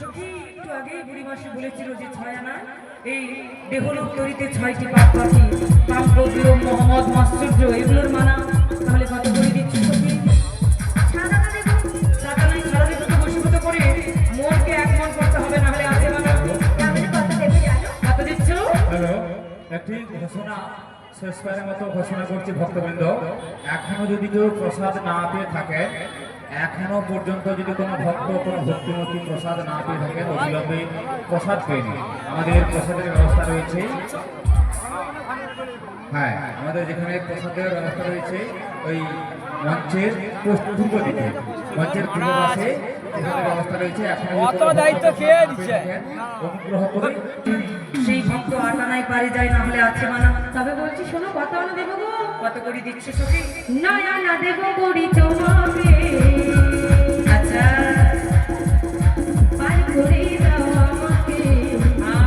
সখী একটু আগেই বুড়ি মাসি বলেছিল যে 6 আনা এই দেহলোক তৈরিতে 6টি পাক পাখি কাব্য বিরম মোহাম্মদ মাশ্চর্য এগুলোর মানা তাহলে কত করে দিচ্ছি সখী? সাদা নাই সারা দেব তো বশীভূত করে মনকে এক মন করতে হবে, না হলে আছে মানা। তাহলে কত দেবে জানো? কত দিচ্ছ? হ্যালো, একটি ঘোষণা শেষবারের মতো ঘোষণা করছি ভক্তবৃন্দ, এখনো যদি কেউ প্রসাদ না পেয়ে থাকে, এখনো পর্যন্ত যদি কোনো ভক্ত কোনো ভক্তিমতী প্রসাদ না পেয়ে থাকে অবিলম্বে প্রসাদ পেয়ে নিন। আমাদের প্রসাদের ব্যবস্থা রয়েছে, হ্যাঁ আমাদের যেখানে প্রসাদের ব্যবস্থা রয়েছে ওই মঞ্চের পূর্ব দিকে, মঞ্চের পূর্ব পাশে প্রসাদের ব্যবস্থা রয়েছে। এখন অনুগ্রহ করে সেই ভক্ত আটানায় পারে যায়, না হলে আছে মানা। তবে বলছি শোনো, কত আনা দেবো গো? কত করে দিচ্ছ সখী? নয় আনা দেবো গড়ি তোমাকে। আচ্ছা পার করে দাও আমাকে,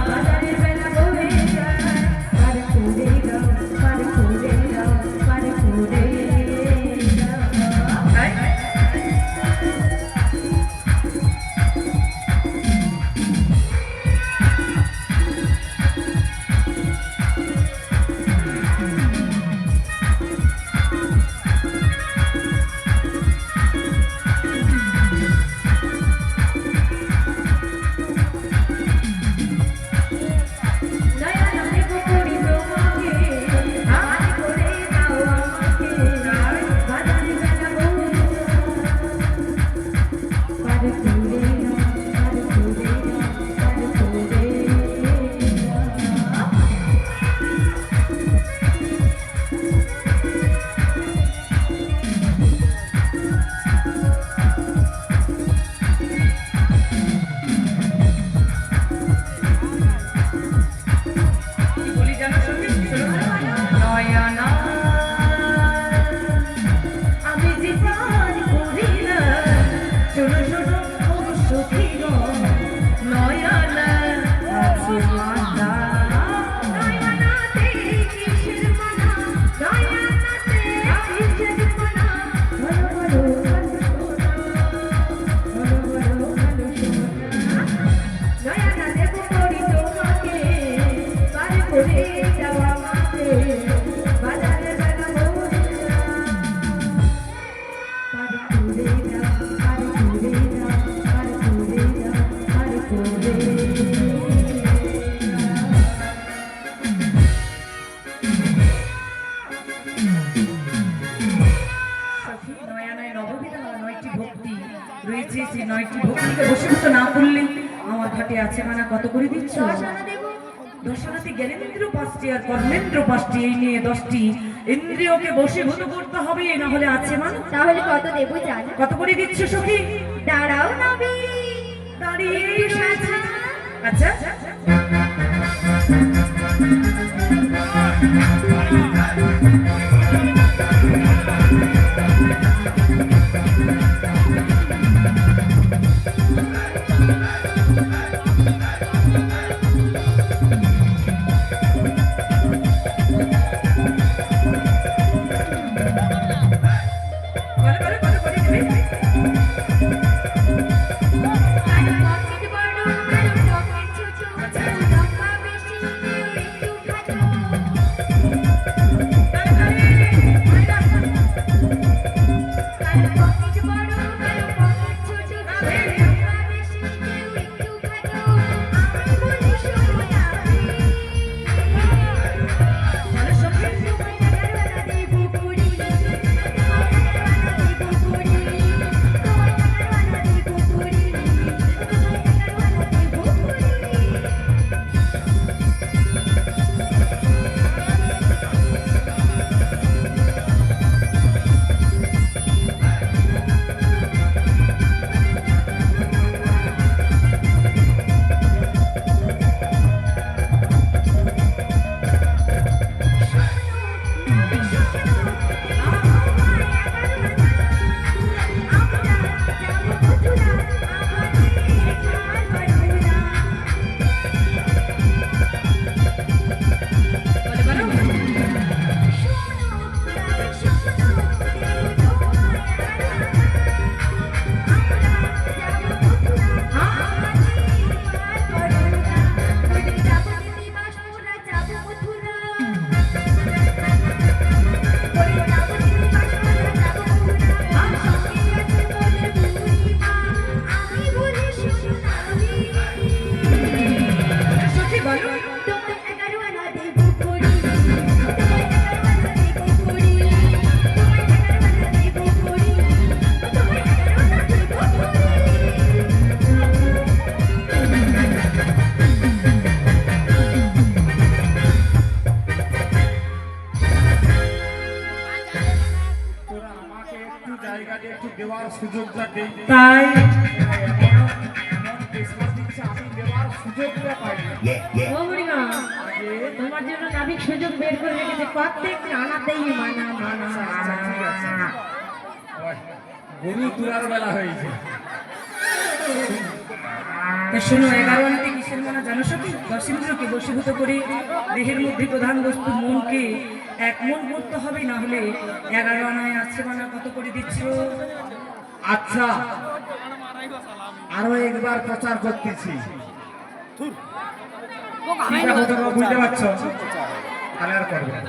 বাজারের বেলা বলে যায়, পার করে দাও, পার করে দাও, পার করে দাও। আমার ঘাটে আছে মানা। কত করে দিচ্ছ? 10 আনাতে জ্ঞানেন্দ্র 5টি আর কর্মেন্দ্র 5টি, এই নিয়ে 10টি ইন্দ্রিয়কে বশীভূত করতে হবে, না হলে আছে মানা। তাহলে কত দেবো জানো? কত করে দিচ্ছ সখী? দাঁড়াও নবী, দাঁড়িয়ে সাজা। আচ্ছা সুযোগটা দেই। তাই এমন পেশা দিচ্ছে, আমি দেওয়ার সুযোগটা পাই না। ও বুড়িমা, তোমার জন্য নাবিক সুযোগ বের করে রেখেছে প্রত্যেক রানাতেই মানা মানা আচ্ছা, ঠিক আছে। ওই, গরু তোলার বেলা হয়েছে। তা শোনো, 11 আনাতে কিসের মানা জানো সখী? দশেন্দ্রকে বশীভূত করে দেহের মধ্যে প্রধান বস্তু মনকে এক মন করতে হবে, না হলে 11 আনায় আছে মানা কত করে দিচ্ছ? আচ্ছা, আরো একবার প্রচার করতেছি। কি দেখো তোমরা বুঝতে পারছো? তাহলে আর করবে না।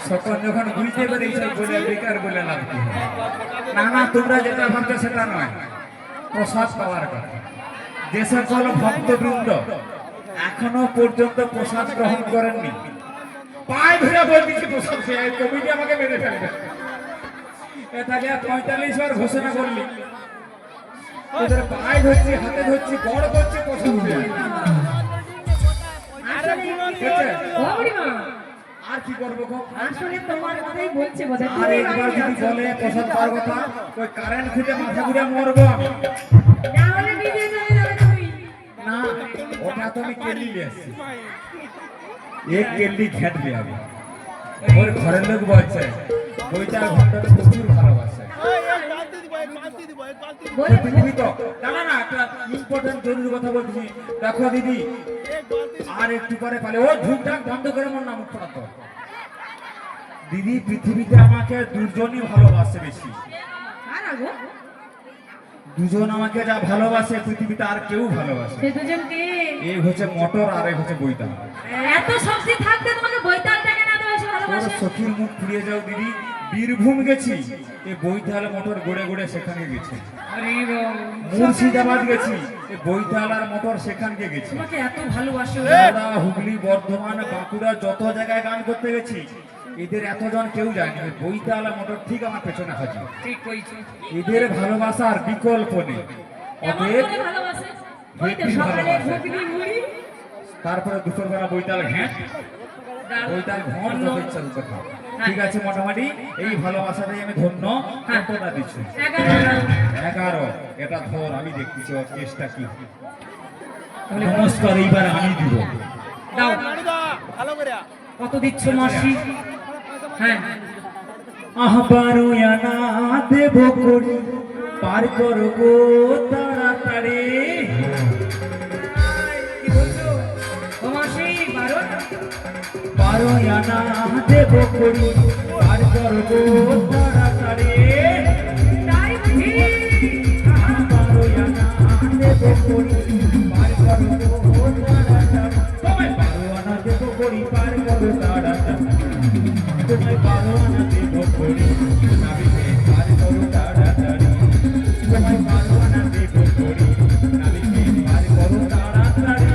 সকল যখন বুঝতে পেরেছ বলে বেকার বলে লাভ কি? না না, তোমরা যেটা ভাবছো সেটা নয়, প্রসাদ পাওয়ার কথা। যে সকল ভক্তবৃন্দ এখনো পর্যন্ত প্রসাদ গ্রহণ করেননি, পায়ে ধরে বলতেছি প্রসাদ খেয়ে কমিটি আমাকে মেরে ফেলবে। এটাকে 45 বার ঘোষণা করলি, ওদের পায়ে ধরছি, হাতে ধরছি, বড় করছি প্রসাদ খেয়ে। বুঝছে? ও বুড়িমা, আর কি করবো গো? আসলে তোমার কথাই বলছে বোধহয়। আর একবার যদি বলে প্রসাদ পাওয়ার কথা, ওই কারেন্ট খুঁজে মাথা ঘুরে মরবো আমি। না হলে নিজে চলে যাবে তুমি। না, ওটা তো আমি কেলি এসেছি, এক কেলি ঘেট দিয়ে আমি। ওর ঘরের লোক বলছে বইটা ঘন্টাটা প্রচুর ভালোবাসে। বলে পৃথিবী তো না না না, একটা ইম্পর্টেন্ট জরুরি কথা বলছি। দেখো দিদি, আর একটু পরে পালে ও ঝুঁকঢাক বন্ধ করে মন নাম পড়াতো। দিদি, পৃথিবীতে আমাকে দুজনই ভালোবাসে বেশি। আর আগো দুজন আমাকে যা ভালোবাসে পৃথিবীতে আর কেউ ভালোবাসে। সে দুজনকে এই হচ্ছে মোটর আর এই হচ্ছে বইটা। এত শক্তি থাকতে তোমাকে বইতালটাকে না তো বেশি তোর ভালোবাসে। সখীর মুখ ফুরিয়ে যাও দিদি। বীরভূম গেছি, এই বইতাল মোটর গড়ে গড়ে সেখানে গেছি। আরে বাবা, মুর্শিদাবাদ গেছি, এই বইতাল আর মোটর সেখানে গেছি। তোমাকে এত ভালোবাসো। হাওড়া, হুগলি, বর্ধমান, বাঁকুড়া যত জায়গায় গান করতে গেছি, এদের এতজন কেউ যায়নি। ওই বইতাল আর মোটর ঠিক আমার পেছনে হাজির। ঠিক কইছো। এদের ভালোবাসার বিকল্প নেই। কেমন অতএব করে ভালোবাসে? ওই তো হেব্বি সকালে ভালোবাসে। ঘুগনি মুড়ি, তারপরে দুপুরবেলা বইতাল ঘ্যাঁ, বইতাল ঘর যত ইচ্ছা তত খাও। ঠিক আছে, মোটামুটি এই ভালোবাসাটাই আমি ধন্য। কতটা দিচ্ছি? 11। এটা ধর, আমি দেখতেছি ওর কেসটা কি। নমস্কার, এইবার আমি দিব। দাও, কত দিচ্ছ মাসি? হ্যাঁ, আহবারো আনা দেব করি, পার করবো তাড়াতাড়ি। কি বলছো? ও মাসি, 12? 12 আনা দেব করি, পার করবো তাড়াতাড়ি। তাই বুঝি? 12 আনা দেব করি, পার করবো তাড়াতাড়ি। তোমায় 12 আনা দেব করি, পার করবো তাড়াতাড়ি। তোমায় 12 আনা দেব করি, নাবিকে পার করবো তাড়াতাড়ি। তোমায় 12 আনা দেব করি, নাবিকে পার করবো তাড়াতাড়ি।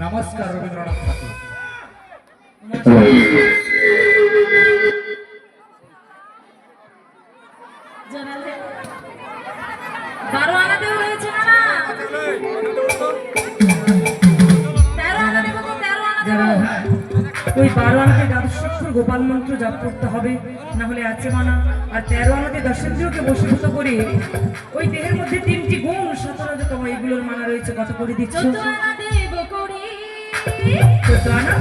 নমস্কার, রবীন্দ্রনাথ ঠাকুর। জানালে 12 আনাতেও রয়েছে না না। 13 আনা দেবো তো, 13 আনা যারা দেবো। ওই 12 আনাতে দ্বাদশাক্ষর গোপাল মন্ত্র জাপ করতে হবে, না হলে আছে মানা। আর 13 আনাতে দশেন্দ্রকে বশীভূত করে ওই দেহের মধ্যে 3টি গুণ 17 এগুলোর মানা রয়েছে। কত করে দিচ্ছ? 14 আনা দেবো করি, 14 আনা।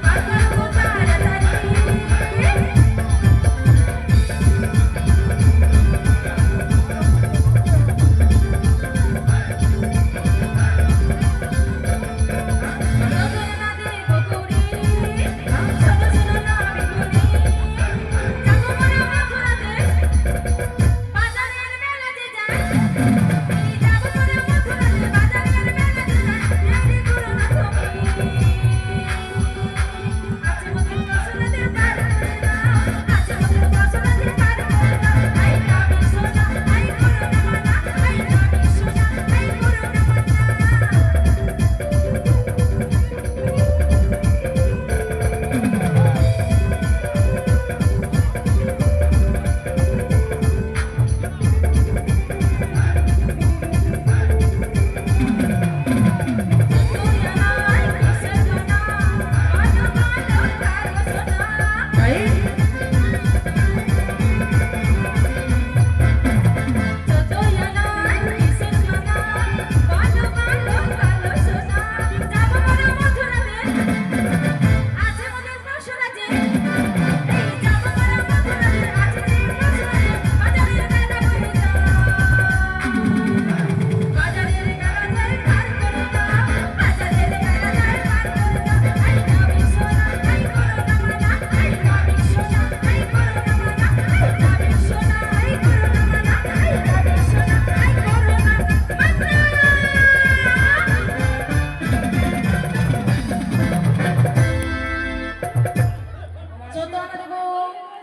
পার করবো তাড়াতাড়ি।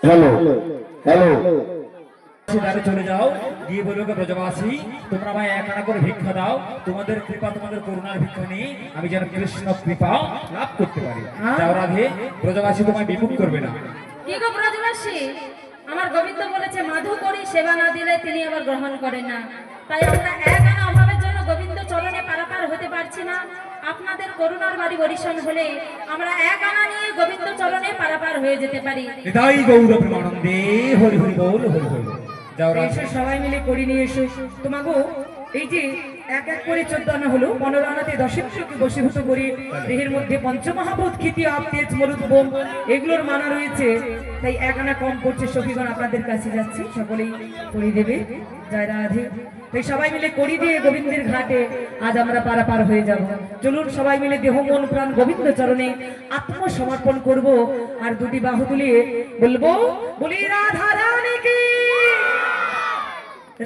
হ্যালো হ্যালো সেখানে চলে যাও, গিয়ে বলবে ব্রজবাসী তোমরা আমায় এক আনা করে ভিক্ষা দাও, তোমাদের কৃপা তোমাদের করুণার ভিক্ষা নিয়ে আমি যেন কৃষ্ণ কৃপা লাভ করতে পারি। যাও রাধে, ব্রজবাসী তোমায় বিমুখ করবে না। কি গো ব্রজবাসী, আমার গোবিন্দ বলেছে মাধু করি সেবা না দিলে তিনি আবার গ্রহণ করেন না। তাই আমরা এক আনা অভাবের জন্য গোবিন্দ চরণে পারাপার হতে পারছি না। আপনাদের করুণার বাড়ি বরিশন হলে আমরা এক আনা নিয়ে গোবিন্দ চরণে পারাপার হয়ে যেতে পারি। এটাই গৌর প্রেমানন্দে হরি হরি বল হরি হরি। যাও রাধে। এসে সবাই মিলে করি নিয়ে এসো। তোমাগো এই যে এক এক করে 14 আনা হলো, 15 আনাতে দশেশ্বরকে বশীভূত করে দেহের মধ্যে পঞ্চমহাভূত খ্যাতি আপতেজ মরুদ বোম এগুলোর মানা রয়েছে, তাই এক আনা কম পড়ছে। সখীগণ আপনাদের কাছে যাচ্ছি, সকলেই করি দেবে। জয় রাধে। তাই সবাই মিলে করি দিয়ে গোবিন্দের ঘাটে আজ আমরা পারাপার হয়ে যাব। চলুন সবাই মিলে দেহ মন প্রাণ গোবিন্দ চরণে আত্মসমর্পণ করব, আর দুটি বাহু তুলিয়ে বলবো বলি রাধা রানী কি।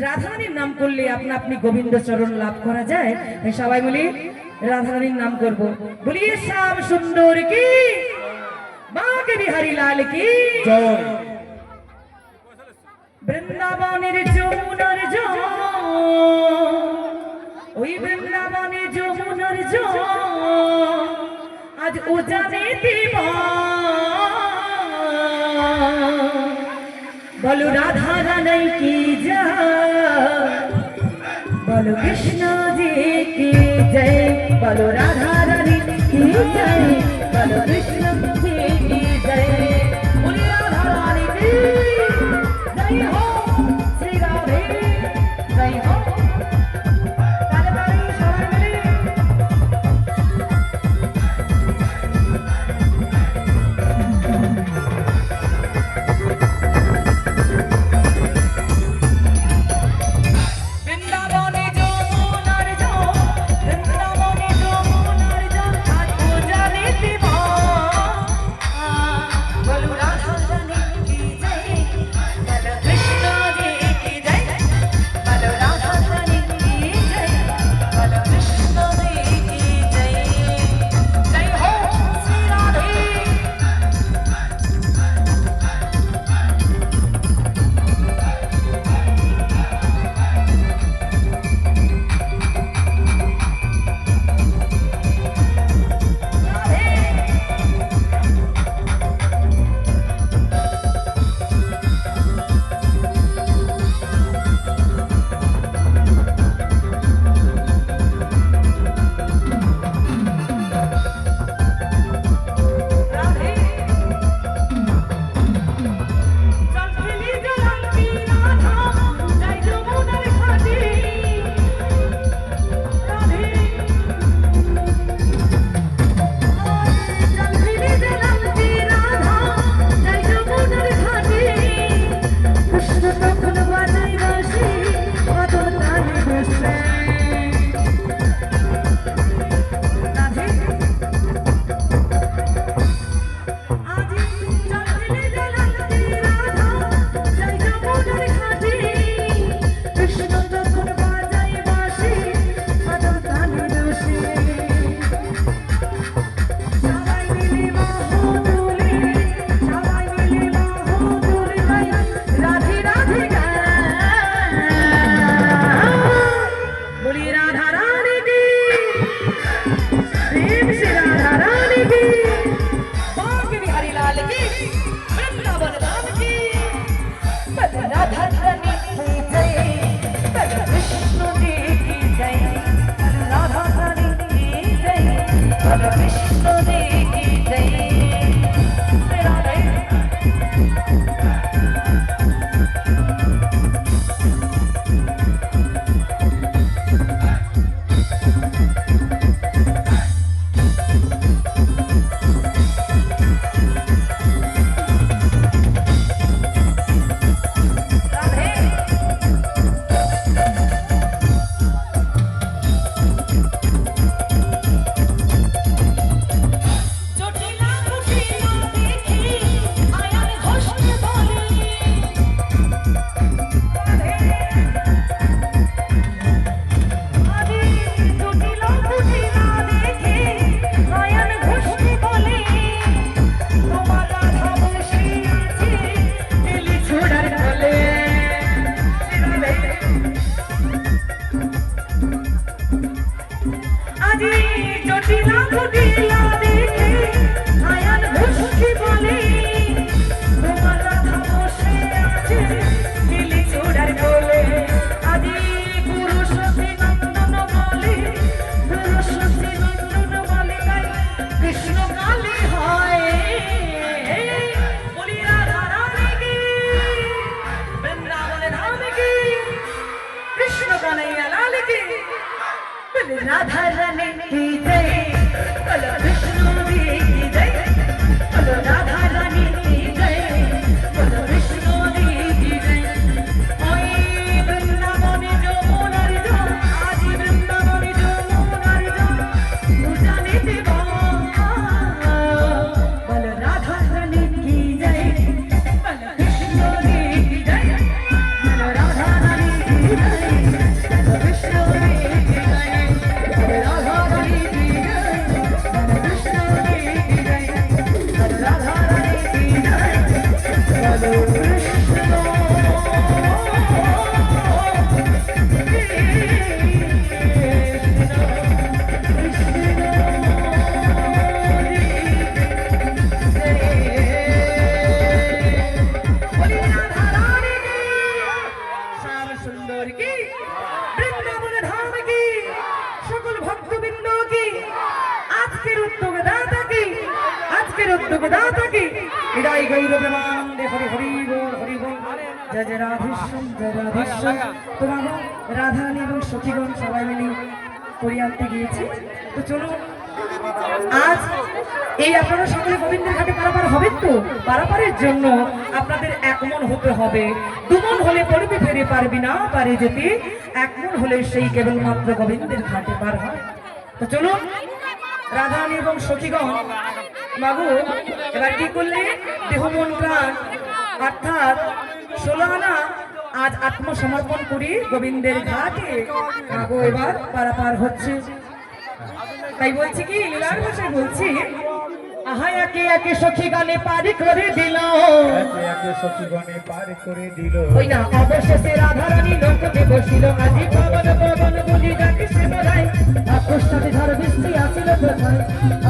রাধারানীর নাম করলে আপনা আপনি গোবিন্দ চরণ লাভ করা যায়। তাই সবাই মিলে রাধারানীর নাম করব। বলিয়ে শ্যাম সুন্দর কি, বাঁকে বিহারী লাল কি। জয়। বৃন্দাবনের যমুনার জল, ওই বৃন্দাবনের যমুনার জল আজ উজানে দিবা। বলো রাধা রানী কি জয়, বলো কৃষ্ণ জি কি জয়, বলো রাধা রানী কি জয়, বলো কৃষ্ণ জি কি জয়। বলি রাধা রানী কি জয় হো, শ্রী রাধে জয় হো। তাড়াতাড়ি সবাই মিলে বৃন্দাবনে যমুনার জল, বৃন্দাবনে যমুনার জল আজ উজানে দিবা। ঘটিলা ঘটিলা দেখে আয়ান মুশকি বলে তোমার রাধা বসে আছে দিলি চূড়ার কোলে আদি পুরুষতী নন্দন বলে পুরুষতী নন্দন বলে গাই কৃষ্ণ কালী হয় বলি রাধা রানী কি বৃন্দাবন ধাম কি কৃষ্ণ কানাইয়া লাল কি বলি রাধা রানী কি জয় বলো বিষ্ণু কি জয় বলো রাধা রানী কি জয় বলো বিষ্ণু কি জয় ওই বৃন্দাবনে যমুনার জল আজি বৃন্দাবনে যমুনার জল পূজা নিতে বলো রাধা রানী কি জয় বলো বিষ্ণু কি জয় বলো রাধা রানী কি জয় বলো বিষ্ণু কি জয় বলো রাধা রানী কি জয় বলো বিষ্ণু কি জয় বলো রাধা রানী কি জয় বলো শ্যাম সুন্দর কি বৃন্দাবন ধাম কি সকল ভক্তবৃন্দ কি আজকের উদ্যোগদাতা কি আজকের উদ্যোগদাতা কি হৃদয় গৌর প্রেমানন্দে হরি হরি বল হরি বল জয় জয় রাধেশ্যাম জয় রাধেশ্যাম তোমার রাধারানী এবং সখীগণ সবাই মিলে করিয়ানতে গিয়েছি তো চলো আজ এই আপনারা সকলে গোবিন্দের ঘাটে পারাপার হবেন তো পারাপারের জন্য আপনাদের এক মন হতে হবে দুমন হলে পড়বে ফিরে পারবি না পারে যেতে এক মন হলে সেই কেবলমাত্র গোবিন্দের ঘাটে পার হয় তো চলুন রাধারানী এবং সখীগণ বাবু এবার কি করলে দেহ মন প্রাণ অর্থাৎ 16 আনা আজ আত্মসমর্পণ করি গোবিন্দের ঘাটে বাবু এবার পারাপার হচ্ছে তাই বলছি কি লীলার ভাষায় বলছি আহা একে একে সখী গানে পারি করে দিল একে একে সখীগণে পার করে দিল ওই না অবশেষে রাধারানী লোকতে বসিল আজি পবন পবন বলি ডাকে সে বলাই আকস্মাতে ঝড় বৃষ্টি আসিল তথায়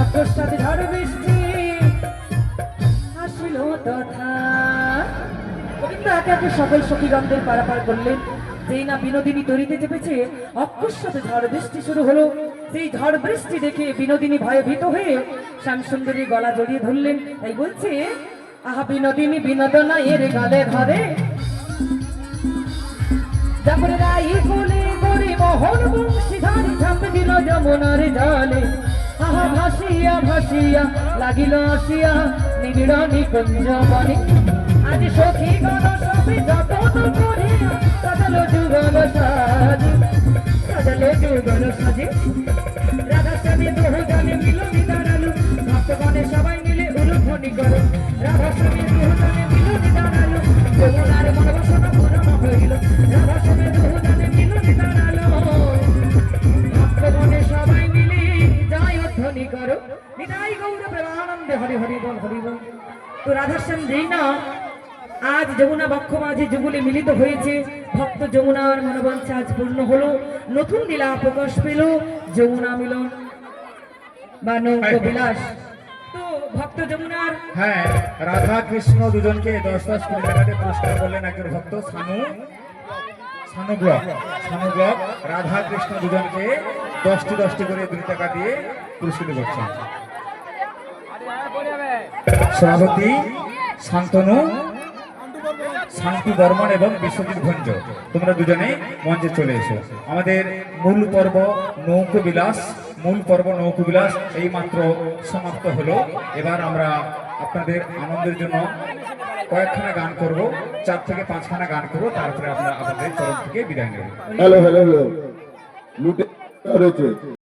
আকস্মাতে ঝড় বৃষ্টি আসিল তথা গোবিন্দ একে একে সকল সখীগণদের পারাপার করলেন যেই না বিনোদিনী তরিতে চেপেছে অকস্মাতে ঝড় বৃষ্টি শুরু হলো সেই ঝড় বৃষ্টি দেখে বিনোদিনী ভয়ে ভীত হয়ে শ্যামসুন্দরীর গলা জড়িয়ে ধরলেন তাই বলছে আহা বিনোদিনী বিনোদনা এর গালে ধরে যাপরে রাই কোলে করে মোহন বংশীধারী ঝাঁপ দিল যমুনার জলে আহা ভাসিয়া ভাসিয়া লাগিল আসিয়া নিবিড় নিকুঞ্জ বনে আজ সখী গণ সবে যতন করিয়া সাজালো যুগল সাজে সাজালো যুগল সাজে রাধা স্বামী বহু গানে মিলনি দাঁড়ালো ভক্তগণে সবাই মিলে উলুধ্বনি করো রাধা স্বামী বহু গানে মিলনি দাঁড়ালো যমুনার মনবাসনা পূরণ হইল রাধা স্বামী বহু গানে মিলনি দাঁড়ালো ভক্তগণে সবাই মিলে জয় ধ্বনি করো নিতাই গৌর প্রেমানন্দে হরি হরি বল হরি বল তো রাধাশ্যাম যেই না আজ যমুনা বক্ষ মাঝে যুগলে মিলিত হয়েছে ভক্ত যমুনার মনোবাঞ্ছা আজ পূর্ণ হলো নতুন লীলা প্রকাশ পেল যমুনা মিলন বা নৌক বিলাস তো ভক্ত যমুনার হ্যাঁ রাধা কৃষ্ণ দুজনকে 10-10 কোটি টাকাতে পুরস্কার করলেন একের ভক্ত সানু ব্লক রাধা কৃষ্ণ দুজনকে 10টি করে 2 টাকা দিয়ে পুরস্কৃত করছেন সভাপতি শান্তনু শান্তি বর্মন এবং বিশ্বজিৎ ভঞ্জ তোমরা দুজনে মঞ্চে চলে এসো আমাদের মূল পর্ব নৌকো বিলাস এই মাত্র সমাপ্ত হলো এবার আমরা আপনাদের আনন্দের জন্য কয়েকখানা গান করব 4 থেকে 5খানা গান করব তারপরে আমরা আপনাদের তরফ থেকে বিদায় নেব হ্যালো লুটে রয়েছে